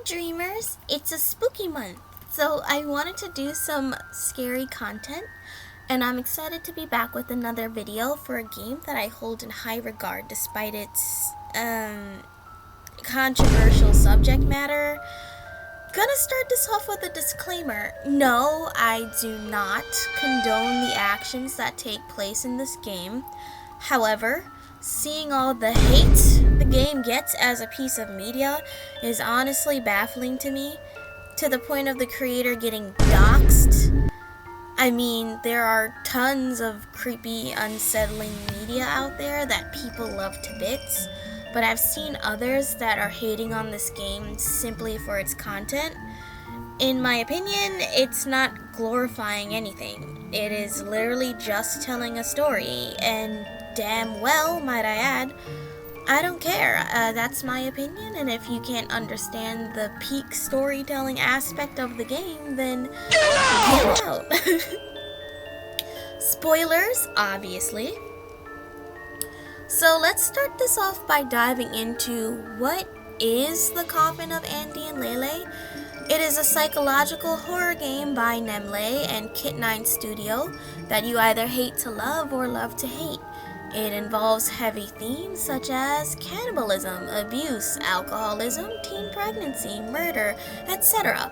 dreamers, it's a spooky month, so I wanted to do some scary content, and I'm excited to be back with another video for a game that I hold in high regard despite its controversial subject matter. Gonna start this off with a disclaimer. No, I do not condone the actions that take place in this game. However, seeing all the hate the game gets as a piece of media is honestly baffling to me, to the point of the creator getting doxxed. I mean, there are tons of creepy, unsettling media out there that people love to bits, but I've seen others that are hating on this game simply for its content. In my opinion, it's not glorifying anything. It is literally just telling a story, and damn well, might I add, I don't care. That's my opinion, and if you can't understand the peak storytelling aspect of the game, then get out. Spoilers, obviously. So let's start this off by diving into what is The Coffin of Andy and Leyley. It is a psychological horror game by Nemley and Kit9 Studio that you either hate to love or love to hate. It involves heavy themes such as cannibalism, abuse, alcoholism, teen pregnancy, murder, etc.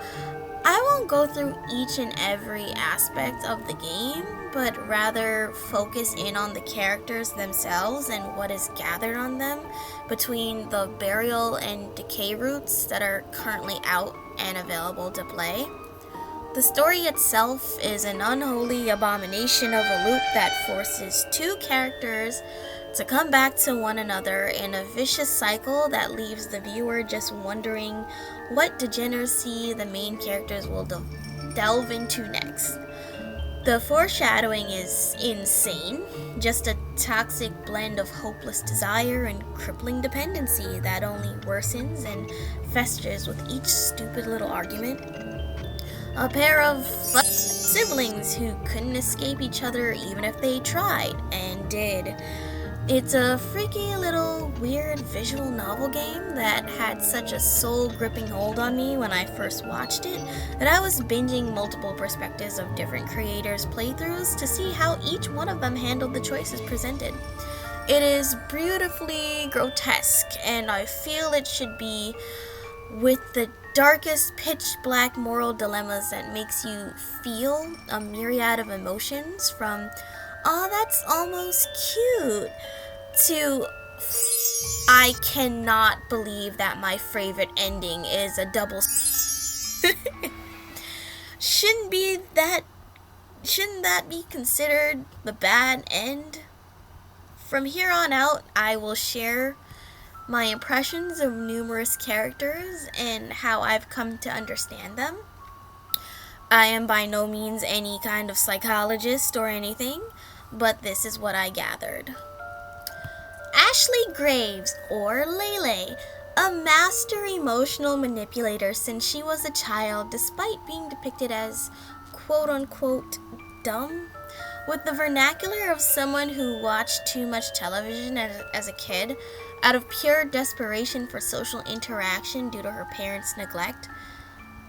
I won't go through each and every aspect of the game, but rather focus in on the characters themselves and what is gathered on them between the burial and decay routes that are currently out and available to play. The story itself is an unholy abomination of a loop that forces two characters to come back to one another in a vicious cycle that leaves the viewer just wondering what degeneracy the main characters will delve into next. The foreshadowing is insane, just a toxic blend of hopeless desire and crippling dependency that only worsens and festers with each stupid little argument. A pair of siblings who couldn't escape each other even if they tried, and did. It's a freaky little weird visual novel game that had such a soul-gripping hold on me when I first watched it that I was binging multiple perspectives of different creators' playthroughs to see how each one of them handled the choices presented. It is beautifully grotesque, and I feel it should be with the darkest pitch black moral dilemmas that makes you feel a myriad of emotions, from "oh, that's almost cute" to "I cannot believe that my favorite ending is a double." Shouldn't that be considered the bad end? From here on out, I will share my impressions of numerous characters and how I've come to understand them. I am by no means any kind of psychologist or anything, but this is what I gathered. Ashley Graves, or Leyley, a master emotional manipulator since she was a child, despite being depicted as quote-unquote dumb, with the vernacular of someone who watched too much television as a kid out of pure desperation for social interaction due to her parents' neglect.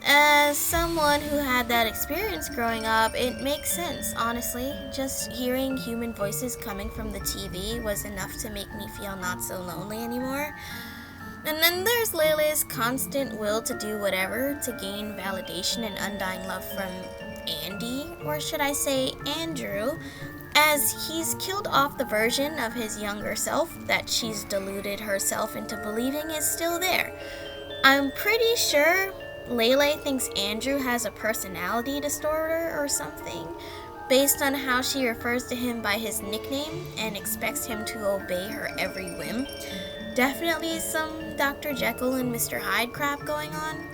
As someone who had that experience growing up, it makes sense, honestly. Just hearing human voices coming from the TV was enough to make me feel not so lonely anymore. And then there's Leyley's constant will to do whatever to gain validation and undying love from Andy, or should I say Andrew, as he's killed off the version of his younger self that she's deluded herself into believing is still there. I'm pretty sure Leyley thinks Andrew has a personality disorder or something, based on how she refers to him by his nickname and expects him to obey her every whim. Definitely some Dr. Jekyll and Mr. Hyde crap going on.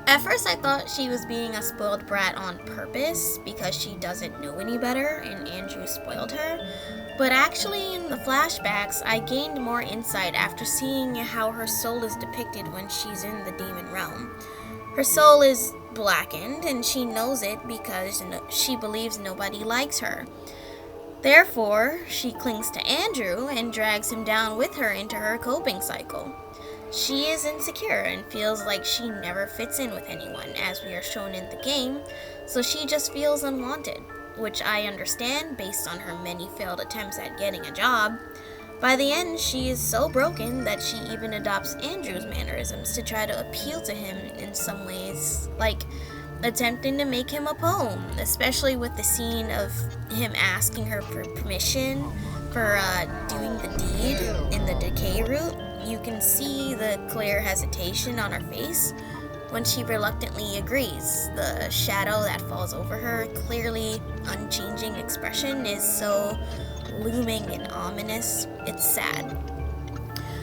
At first I thought she was being a spoiled brat on purpose because she doesn't know any better and Andrew spoiled her, but actually in the flashbacks I gained more insight after seeing how her soul is depicted when she's in the demon realm. Her soul is blackened and she knows it because she believes nobody likes her. Therefore, she clings to Andrew and drags him down with her into her coping cycle. She is insecure and feels like she never fits in with anyone, as we are shown in the game, so she just feels unwanted, which I understand based on her many failed attempts at getting a job. By the end, she is so broken that she even adopts Andrew's mannerisms to try to appeal to him in some ways, like attempting to make him a poem, especially with the scene of him asking her for permission for doing the deed in the decay route. You can see the clear hesitation on her face when she reluctantly agrees. The shadow that falls over her clearly unchanging expression is so looming and ominous, it's sad.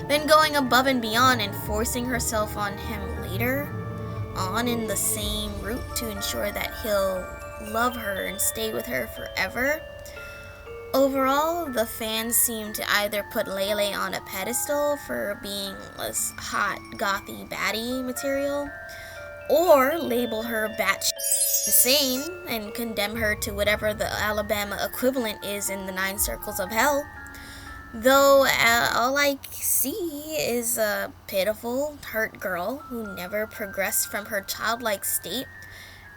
Then going above and beyond and forcing herself on him later on in the same route to ensure that he'll love her and stay with her forever. Overall, the fans seem to either put Leyley on a pedestal for being a hot, gothy baddie material, or label her batshit insane and condemn her to whatever the Alabama equivalent is in the 9 circles of hell. Though all I see is a pitiful, hurt girl who never progressed from her childlike state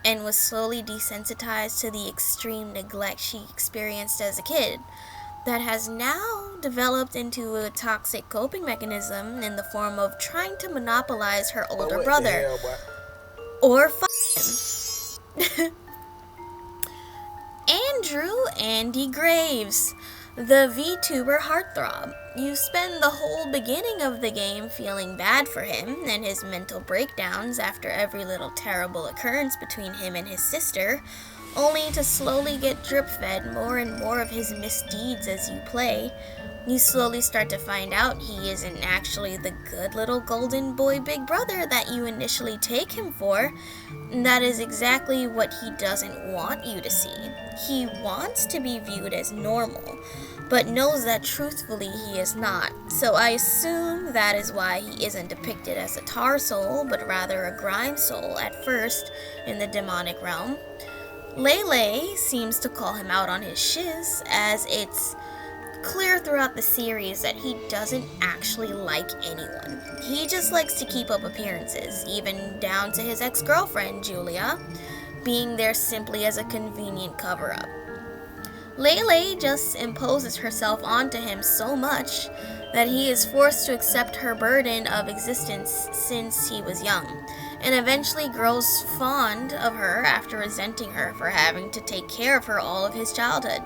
and was slowly desensitized to the extreme neglect she experienced as a kid, that has now developed into a toxic coping mechanism in the form of trying to monopolize her older brother. Or him. Andrew Andy Graves, the VTuber heartthrob. You spend the whole beginning of the game feeling bad for him and his mental breakdowns after every little terrible occurrence between him and his sister, only to slowly get drip-fed more and more of his misdeeds as you play. You slowly start to find out he isn't actually the good little golden boy big brother that you initially take him for. And that is exactly what he doesn't want you to see. He wants to be viewed as normal, but knows that truthfully he is not. So I assume that is why he isn't depicted as a tar soul, but rather a grime soul at first in the demonic realm. Leyley seems to call him out on his shiz, as it's clear throughout the series that he doesn't actually like anyone. He just likes to keep up appearances, even down to his ex-girlfriend, Julia, being there simply as a convenient cover-up. Leyley just imposes herself onto him so much that he is forced to accept her burden of existence since he was young, and eventually grows fond of her after resenting her for having to take care of her all of his childhood.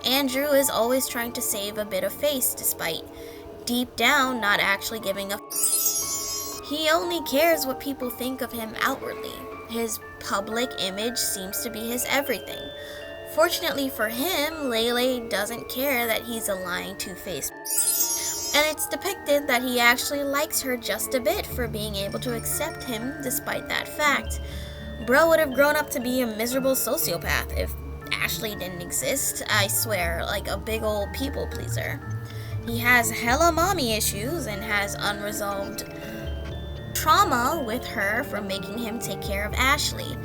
Andrew is always trying to save a bit of face, despite deep down not actually giving a He only cares what people think of him outwardly. His public image seems to be his everything. Fortunately for him, Leyley doesn't care that he's a lying two-faced, and it's depicted that he actually likes her just a bit for being able to accept him despite that fact. Bro would have grown up to be a miserable sociopath if Ashley didn't exist, I swear, like a big old people pleaser. He has hella mommy issues and has unresolved trauma with her for making him take care of Ashley.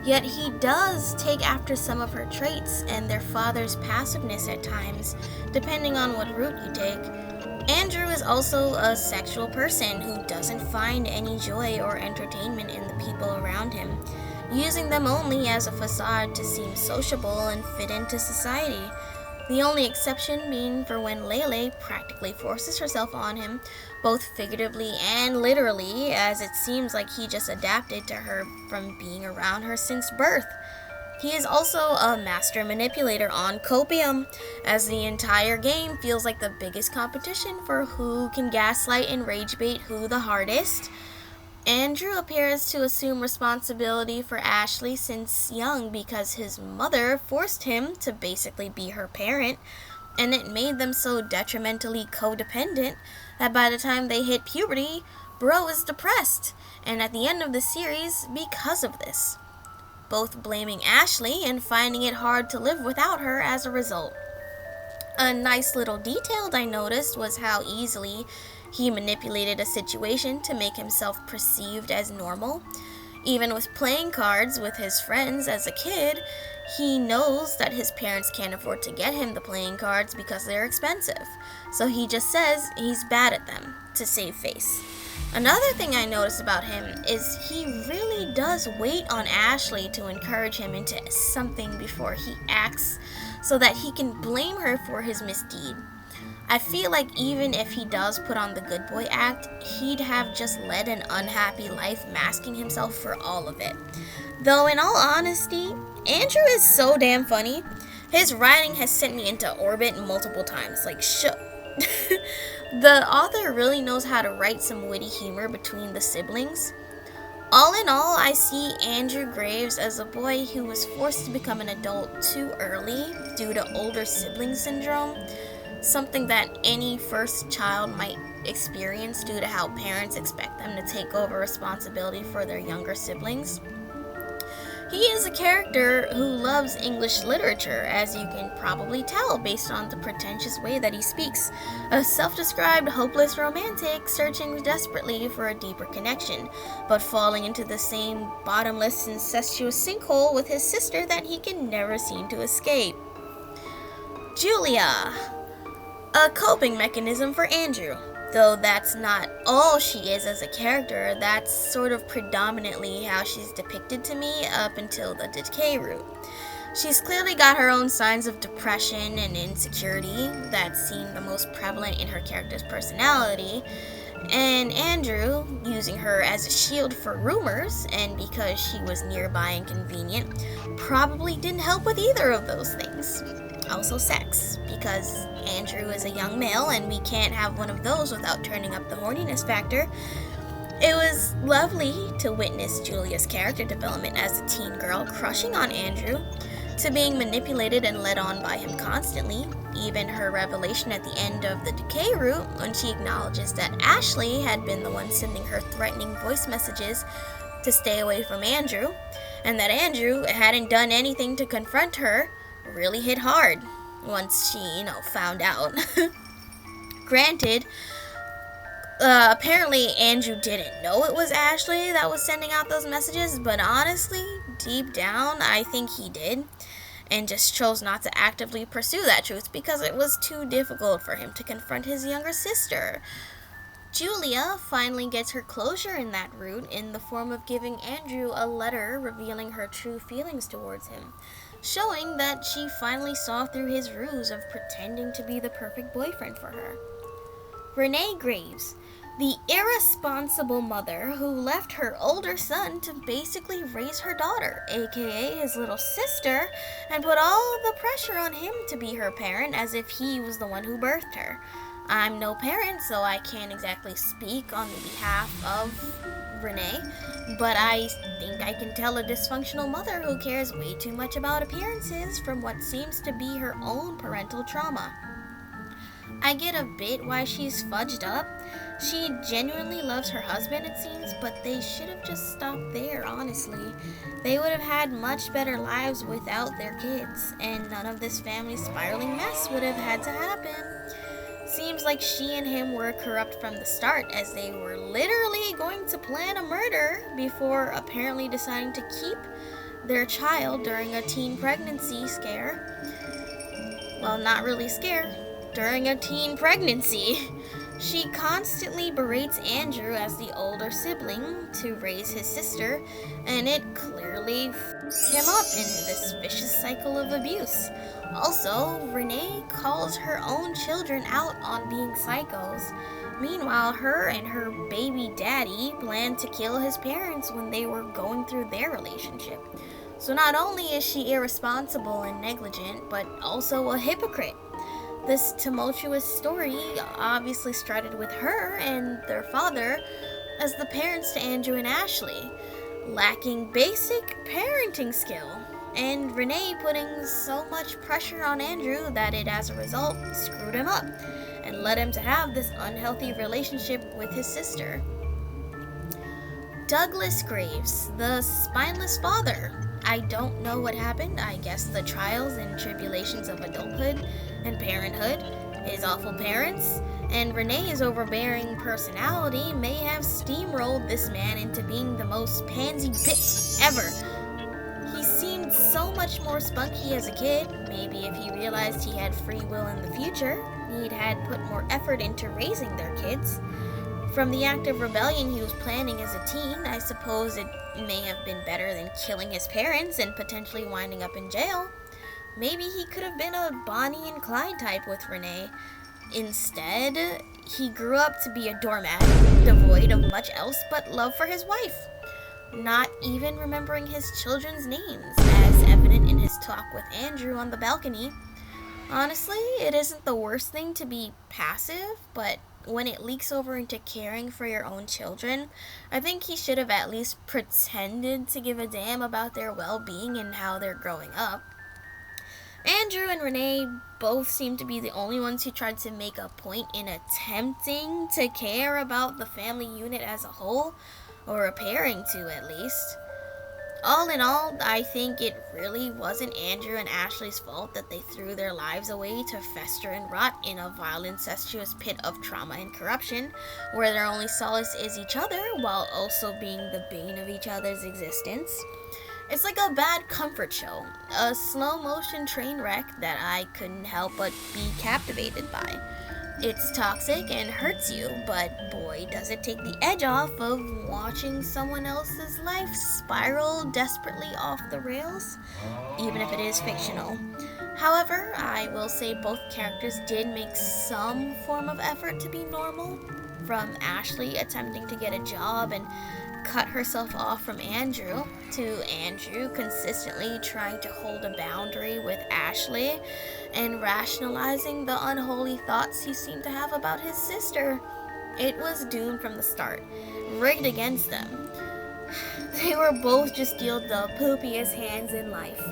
Yet he does take after some of her traits and their father's passiveness at times, depending on what route you take. Andrew is also a sexual person who doesn't find any joy or entertainment in the people around him, using them only as a facade to seem sociable and fit into society. The only exception being for when Leyley practically forces herself on him, both figuratively and literally, as it seems like he just adapted to her from being around her since birth. He is also a master manipulator on copium, as the entire game feels like the biggest competition for who can gaslight and rage bait who the hardest. Andrew appears to assume responsibility for Ashley since young because his mother forced him to basically be her parent, and it made them so detrimentally codependent that by the time they hit puberty, Bro is depressed, and at the end of the series, because of this, both blaming Ashley and finding it hard to live without her as a result. A nice little detail I noticed was how easily he manipulated a situation to make himself perceived as normal. Even with playing cards with his friends as a kid, he knows that his parents can't afford to get him the playing cards because they're expensive. So he just says he's bad at them to save face. Another thing I notice about him is he really does wait on Ashley to encourage him into something before he acts so that he can blame her for his misdeed. I feel like even if he does put on the good boy act, he'd have just led an unhappy life masking himself for all of it. Though in all honesty, Andrew is so damn funny. His writing has sent me into orbit multiple times, like The author really knows how to write some witty humor between the siblings. All in all, I see Andrew Graves as a boy who was forced to become an adult too early due to older sibling syndrome, something that any first child might experience due to how parents expect them to take over responsibility for their younger siblings. He is a character who loves English literature, as you can probably tell based on the pretentious way that he speaks. A self-described hopeless romantic searching desperately for a deeper connection, but falling into the same bottomless incestuous sinkhole with his sister that he can never seem to escape. Julia, a coping mechanism for Andrew. Though that's not all she is as a character, that's sort of predominantly how she's depicted to me up until the decay route. She's clearly got her own signs of depression and insecurity that seem the most prevalent in her character's personality, and Andrew, using her as a shield for rumors, and because she was nearby and convenient, probably didn't help with either of those things. Also sex, because Andrew is a young male and we can't have one of those without turning up the horniness factor. It was lovely to witness Julia's character development as a teen girl crushing on Andrew, to being manipulated and led on by him constantly, even her revelation at the end of the decay route when she acknowledges that Ashley had been the one sending her threatening voice messages to stay away from Andrew, and that Andrew hadn't done anything to confront her, really hit hard once she, found out. Granted, apparently Andrew didn't know it was Ashley that was sending out those messages, but honestly, deep down, I think he did, and just chose not to actively pursue that truth because it was too difficult for him to confront his younger sister. Julia finally gets her closure in that route in the form of giving Andrew a letter revealing her true feelings towards him, showing that she finally saw through his ruse of pretending to be the perfect boyfriend for her. Renee Graves, the irresponsible mother who left her older son to basically raise her daughter, aka his little sister, and put all the pressure on him to be her parent as if he was the one who birthed her. I'm no parent, so I can't exactly speak on the behalf of Renee, but I think I can tell a dysfunctional mother who cares way too much about appearances from what seems to be her own parental trauma. I get a bit why she's fudged up. She genuinely loves her husband, it seems, but they should have just stopped there, honestly. They would have had much better lives without their kids, and none of this family spiraling mess would have had to happen. Seems like she and him were corrupt from the start, as they were literally going to plan a murder before apparently deciding to keep their child during a teen pregnancy scare. Well, not really scare. During a teen pregnancy. She constantly berates Andrew as the older sibling to raise his sister, and it clearly f***ed him up in this vicious cycle of abuse. Also, Renee calls her own children out on being psychos. Meanwhile, her and her baby daddy planned to kill his parents when they were going through their relationship. So not only is she irresponsible and negligent, but also a hypocrite. This tumultuous story obviously started with her and their father as the parents to Andrew and Ashley, lacking basic parenting skill, and Renee putting so much pressure on Andrew that it as a result screwed him up and led him to have this unhealthy relationship with his sister. Douglas Graves, the spineless father. I don't know what happened. I guess the trials and tribulations of adulthood and parenthood, his awful parents, and Renee's overbearing personality may have steamrolled this man into being the most pansy bitch ever. He seemed so much more spunky as a kid. Maybe if he realized he had free will in the future, he'd had put more effort into raising their kids. From the act of rebellion he was planning as a teen, I suppose it may have been better than killing his parents and potentially winding up in jail. Maybe he could have been a Bonnie and Clyde type with Renee. Instead, he grew up to be a doormat, devoid of much else but love for his wife, not even remembering his children's names, as evident in his talk with Andrew on the balcony. Honestly, it isn't the worst thing to be passive, but when it leaks over into caring for your own children, I think he should have at least pretended to give a damn about their well-being and how they're growing up. Andrew and Renee both seem to be the only ones who tried to make a point in attempting to care about the family unit as a whole, or appearing to at least. All in all, I think it really wasn't Andrew and Ashley's fault that they threw their lives away to fester and rot in a vile, incestuous pit of trauma and corruption, where their only solace is each other, while also being the bane of each other's existence. It's like a bad comfort show, a slow-motion train wreck that I couldn't help but be captivated by. It's toxic and hurts you, but boy, does it take the edge off of watching someone else's life spiral desperately off the rails, even if it is fictional. However, I will say both characters did make some form of effort to be normal, from Ashley attempting to get a job and cut herself off from Andrew, to Andrew consistently trying to hold a boundary with Ashley and rationalizing the unholy thoughts he seemed to have about his sister. It was doomed from the start, rigged against them. They were both just dealt the poopiest hands in life.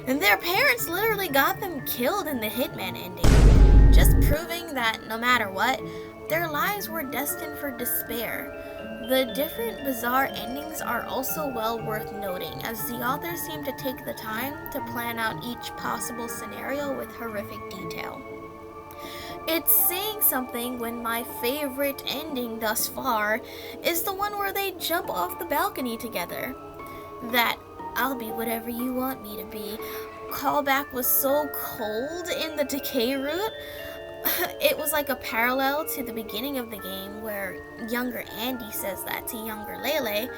And their parents literally got them killed in the Hitman ending, just proving that no matter what, their lives were destined for despair. The different bizarre endings are also well worth noting, as the authors seem to take the time to plan out each possible scenario with horrific detail. It's saying something when my favorite ending thus far is the one where they jump off the balcony together. That "I'll be whatever you want me to be" callback was so cold in the decay route. It was like a parallel to the beginning of the game where younger Andy says that to younger Leyley,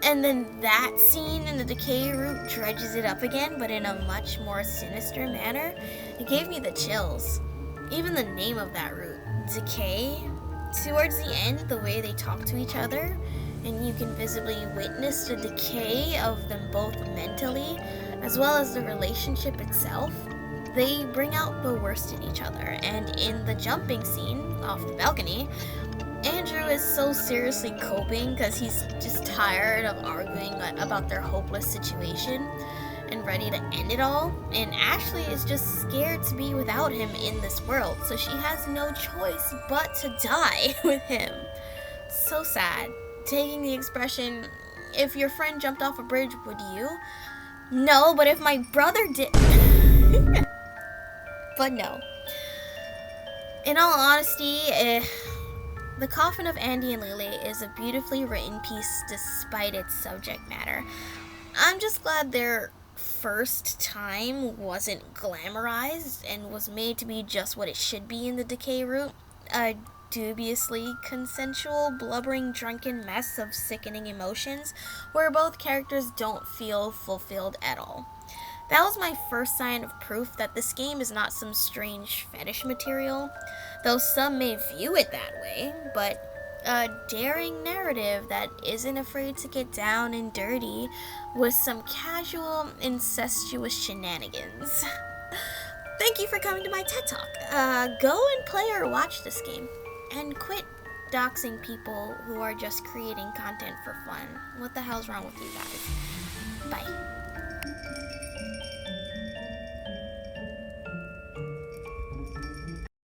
and then that scene in the decay route dredges it up again, but in a much more sinister manner. It gave me the chills. Even the name of that route, Decay, towards the end, the way they talk to each other, and you can visibly witness the decay of them both mentally, as well as the relationship itself. They bring out the worst in each other, and in the jumping scene off the balcony, Andrew is so seriously coping because he's just tired of arguing about their hopeless situation and ready to end it all, and Ashley is just scared to be without him in this world, so she has no choice but to die with him. So sad. Taking the expression, "If your friend jumped off a bridge, would you?" No, but if my brother did... But no. In all honesty, The Coffin of Andy and Leyley is a beautifully written piece despite its subject matter. I'm just glad their first time wasn't glamorized and was made to be just what it should be in the decay route. A dubiously consensual, blubbering, drunken mess of sickening emotions where both characters don't feel fulfilled at all. That was my first sign of proof that this game is not some strange fetish material, though some may view it that way, but a daring narrative that isn't afraid to get down and dirty with some casual, incestuous shenanigans. Thank you for coming to my TED Talk. Go and play or watch this game, and quit doxing people who are just creating content for fun. What the hell's wrong with you guys? Bye.